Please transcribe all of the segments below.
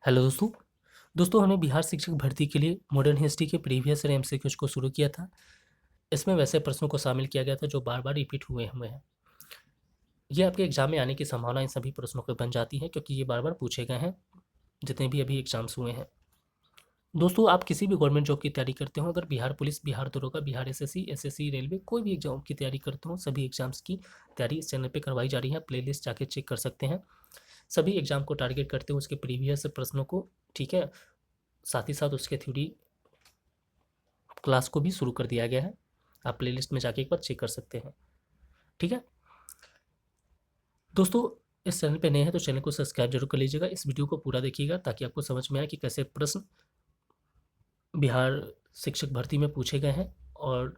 Hello दोस्तों। हमने बिहार शिक्षक भर्ती के लिए मॉडर्न हिस्ट्री के प्रीवियस ईयर एमसीक्यूज को शुरू किया था। इसमें वैसे प्रश्नों को शामिल किया गया था जो बार बार रिपीट हुए हैं। ये आपके एग्जाम में आने की संभावना इन सभी प्रश्नों पर बन जाती है क्योंकि ये बार बार पूछे गए हैं जितने भी अभी एग्जाम्स हुए हैं। दोस्तों, आप किसी भी गवर्नमेंट जॉब की तैयारी करते हो, अगर बिहार पुलिस, बिहार दरोगा, बिहार एसएससी, रेलवे, कोई भी एग्जाम की तैयारी करते हो, सभी एग्जाम्स की तैयारी इस चैनल पे करवाई जा रही है। प्लेलिस्ट जाके चेक कर सकते हैं। सभी एग्जाम को टारगेट करते हुए उसके प्रीवियस प्रश्नों को, ठीक है, साथ ही साथ उसके थ्योरी क्लास को भी शुरू कर दिया गया है। आप प्लेलिस्ट में जाके एक बार चेक कर सकते हैं। ठीक है दोस्तों, इस चैनल पे नए हैं तो चैनल को सब्सक्राइब जरूर कर लीजिएगा। इस वीडियो को पूरा देखिएगा ताकि आपको समझ में आए कि कैसे प्रश्न बिहार शिक्षक भर्ती में पूछे गए हैं और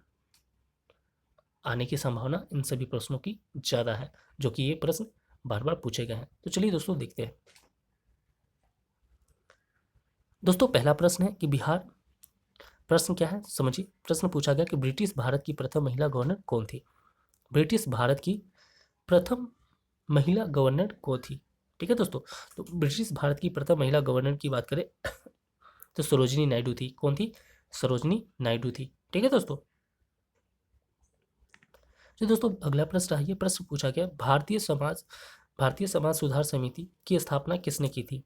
आने की संभावना इन सभी प्रश्नों की ज़्यादा है, जो कि ये प्रश्न बार बार पूछे गए हैं। तो चलिए दोस्तों देखते हैं। दोस्तों, पहला प्रश्न है कि बिहार, प्रश्न क्या है समझिए। प्रश्न पूछा गया कि ब्रिटिश भारत की प्रथम महिला गवर्नर कौन थी। ब्रिटिश भारत की प्रथम महिला गवर्नर कौन थी। ठीक है दोस्तों, तो ब्रिटिश भारत की प्रथम महिला गवर्नर की बात करें तो सरोजिनी नायडू थी। कौन थी? सरोजिनी नायडू थी। ठीक है दोस्तों। तो दोस्तों अगला प्रश्न है, ये प्रश्न पूछा गया, भारतीय समाज सुधार समिति की स्थापना किसने की थी।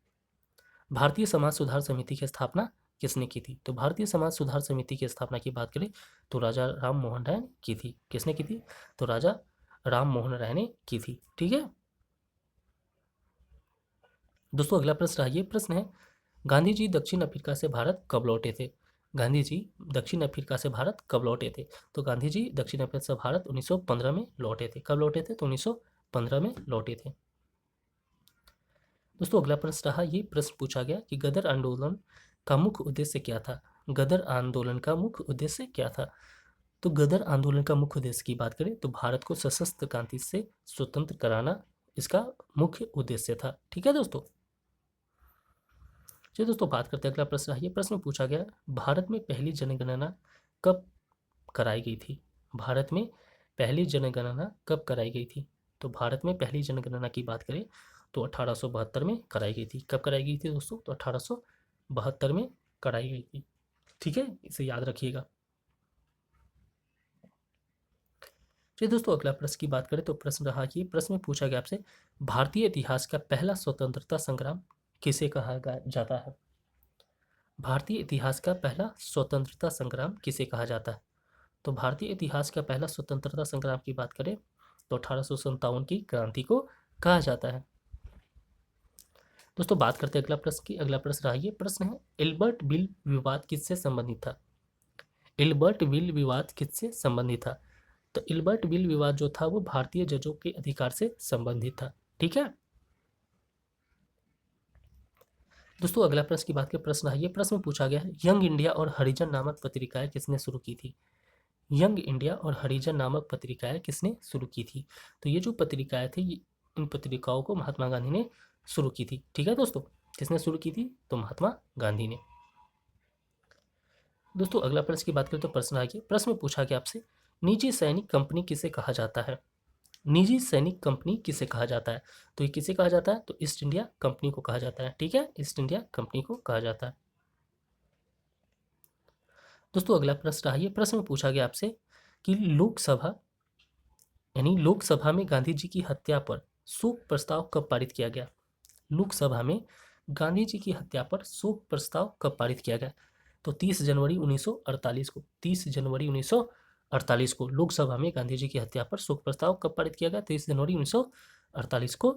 भारतीय समाज सुधार समिति की स्थापना किसने की थी। तो भारतीय समाज सुधार समिति की स्थापना की बात करें तो राजा राम मोहन राय ने की थी। किसने की थी? तो राजा राम मोहन राय ने की थी। ठीक है दोस्तों, अगला प्रश्न है, ये प्रश्न है, गांधी जी दक्षिण अफ्रीका से भारत कब लौटे थे। गांधी जी दक्षिण अफ्रीका से भारत कब लौटे थे। तो गांधी जी दक्षिण अफ्रीका से भारत 1915 में लौटे थे। कब लौटे थे? तो 1915 में लौटे थे। दोस्तों अगला प्रश्न रहा, ये प्रश्न पूछा गया कि गदर आंदोलन का मुख्य उद्देश्य क्या था। गदर आंदोलन का मुख्य उद्देश्य क्या था। तो गदर आंदोलन का मुख्य उद्देश्य की बात करें तो भारत को सशस्त्र क्रांति से स्वतंत्र कराना इसका मुख्य उद्देश्य था। ठीक है दोस्तों। चलिए दोस्तों बात करते हैं, अगला प्रश्न है, ये प्रश्न पूछा गया, भारत में पहली जनगणना कब कराई गई थी। भारत में पहली जनगणना कब कराई गई थी। तो भारत में पहली जनगणना की बात करें तो 1872 में कराई गई थी। कब कराई गई थी दोस्तों? तो 1872 में कराई गई थी। ठीक है, इसे याद रखिएगा। चलिए दोस्तों अगला प्रश्न की बात करें तो प्रश्न रहा कि प्रश्न में पूछा गया आपसे, भारतीय इतिहास का पहला स्वतंत्रता संग्राम किसे कहा जाता है। भारतीय इतिहास का पहला स्वतंत्रता संग्राम किसे कहा जाता है। तो भारतीय इतिहास का पहला स्वतंत्रता संग्राम की बात करें तो 1857 की क्रांति को कहा जाता है। दोस्तों बात करते हैं अगला प्रश्न की। अगला प्रश्न रहा, ये प्रश्न है, इल्बर्ट बिल विवाद किससे संबंधित था। इल्बर्ट बिल विवाद किससे संबंधित था। तो इल्बर्ट बिल विवाद जो था वो भारतीय जजों के अधिकार से संबंधित था। ठीक है दोस्तों, अगला प्रश्न की बात करें, प्रश्न है, ये प्रश्न पूछा गया है, यंग इंडिया और हरिजन नामक पत्रिकाएं किसने शुरू की थी। यंग इंडिया और हरिजन नामक पत्रिकाएं किसने शुरू की थी। तो ये जो पत्रिकाएं थी, इन पत्रिकाओं को महात्मा गांधी ने शुरू की थी। ठीक है दोस्तों, किसने शुरू की थी? तो महात्मा गांधी ने। दोस्तों अगला प्रश्न की बात करें तो प्रश्न आ गया, प्रश्न में पूछा गया आपसे, निजी सैनिक कंपनी किसे कहा जाता है। निजी सैनिक कंपनी किसे कहा जाता है। तो ये किसे कहा जाता है? तो ईस्ट इंडिया कंपनी को कहा जाता है। ठीक है, ईस्ट इंडिया कंपनी को कहा जाता है। दोस्तों अगला प्रश्न रहा, ये प्रश्न में पूछा गया आपसे कि लोकसभा, यानी लोकसभा में गांधी जी की हत्या पर शोक प्रस्ताव कब पारित किया गया। लोकसभा में गांधी जी की हत्या पर शोक प्रस्ताव कब पारित किया गया। तो 30 जनवरी 1948 को, 30 जनवरी 1948 को लोकसभा में गांधी जी की हत्या पर शोक प्रस्ताव कब पारित किया गया। 30 जनवरी 1948 को।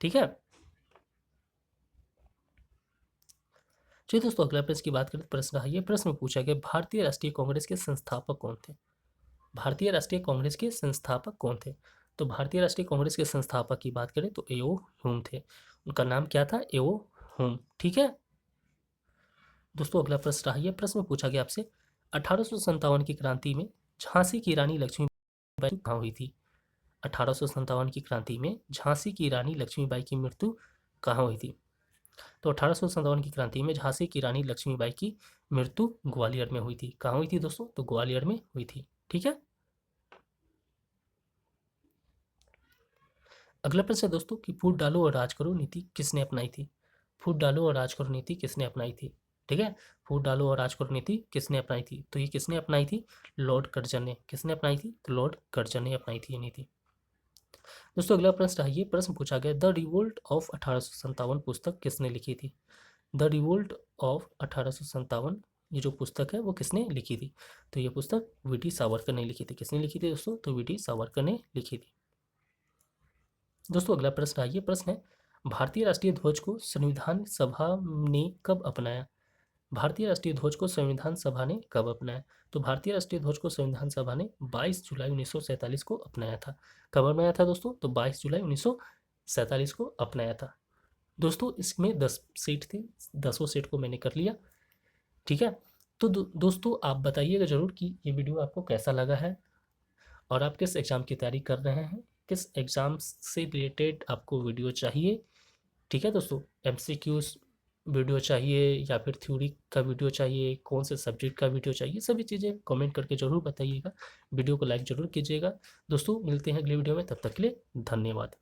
ठीक है चलिए दोस्तों अगला प्रश्न की बात करें, प्रश्न है, ये प्रश्न में पूछा गया, भारतीय राष्ट्रीय कांग्रेस के संस्थापक कौन थे। भारतीय राष्ट्रीय कांग्रेस के संस्थापक कौन थे। तो भारतीय राष्ट्रीय कांग्रेस के संस्थापक की बात करें तो एओ ह्यूम थे। उनका नाम क्या था? एओ ह्यूम। ठीक है दोस्तों अगला प्रश्न रहा, यह प्रश्न में पूछा गया आपसे, 1857 की क्रांति में झांसी की रानी लक्ष्मीबाई कहाँ हुई थी। 1857 की क्रांति में झांसी की रानी लक्ष्मीबाई की मृत्यु कहाँ हुई थी। तो 1857 की क्रांति में झांसी की रानी लक्ष्मीबाई की मृत्यु ग्वालियर में हुई थी। कहाँ हुई थी दोस्तों? तो ग्वालियर में हुई थी। ठीक है अगला प्रश्न है दोस्तों कि फूट डालो और राज करो नीति किसने अपनाई थी? फूट डालो और राज करो नीति किसने अपनाई थी? ठीक है, फूट डालो और राज करो नीति किसने अपनाई थी? तो ये किसने अपनाई थी? लॉर्ड कर्जन ने। किसने अपनाई थी? तो लॉर्ड कर्जन ने अपनाई थी ये नीति। दोस्तों अगला प्रश्न है, ये प्रश्न पूछा गया, द रिवोल्ट ऑफ 1857 पुस्तक किसने लिखी थी? द रिवोल्ट ऑफ 1857 ये जो पुस्तक है वो किसने लिखी थी? तो ये पुस्तक वीटी सावरकर ने लिखी थी। किसने लिखी थी दोस्तों? तो वीटी सावरकर ने लिखी थी। दोस्तों अगला प्रश्न है, ये प्रश्न है, भारतीय राष्ट्रीय ध्वज को संविधान सभा ने कब अपनाया? भारतीय राष्ट्रीय ध्वज को संविधान सभा ने कब अपनाया? तो भारतीय राष्ट्रीय ध्वज को संविधान सभा ने 22 जुलाई 1947 को अपनाया था। कब अपनाया था दोस्तों? तो 22 जुलाई 1947 को अपनाया था। दोस्तों इसमें 10 सीट थे, 10 सीट को मैंने कर लिया। ठीक है, तो दोस्तों आप बताइएगा ज़रूर कि ये वीडियो आपको कैसा लगा है और आप किस एग्ज़ाम की तैयारी कर रहे हैं, किस एग्ज़ाम से रिलेटेड आपको वीडियो चाहिए। ठीक है दोस्तों, एमसीक्यूज वीडियो चाहिए या फिर थ्योरी का वीडियो चाहिए, कौन से सब्जेक्ट का वीडियो चाहिए, सभी चीज़ें कमेंट करके ज़रूर बताइएगा। वीडियो को लाइक ज़रूर कीजिएगा। दोस्तों मिलते हैं अगले वीडियो में, तब तक के लिए धन्यवाद।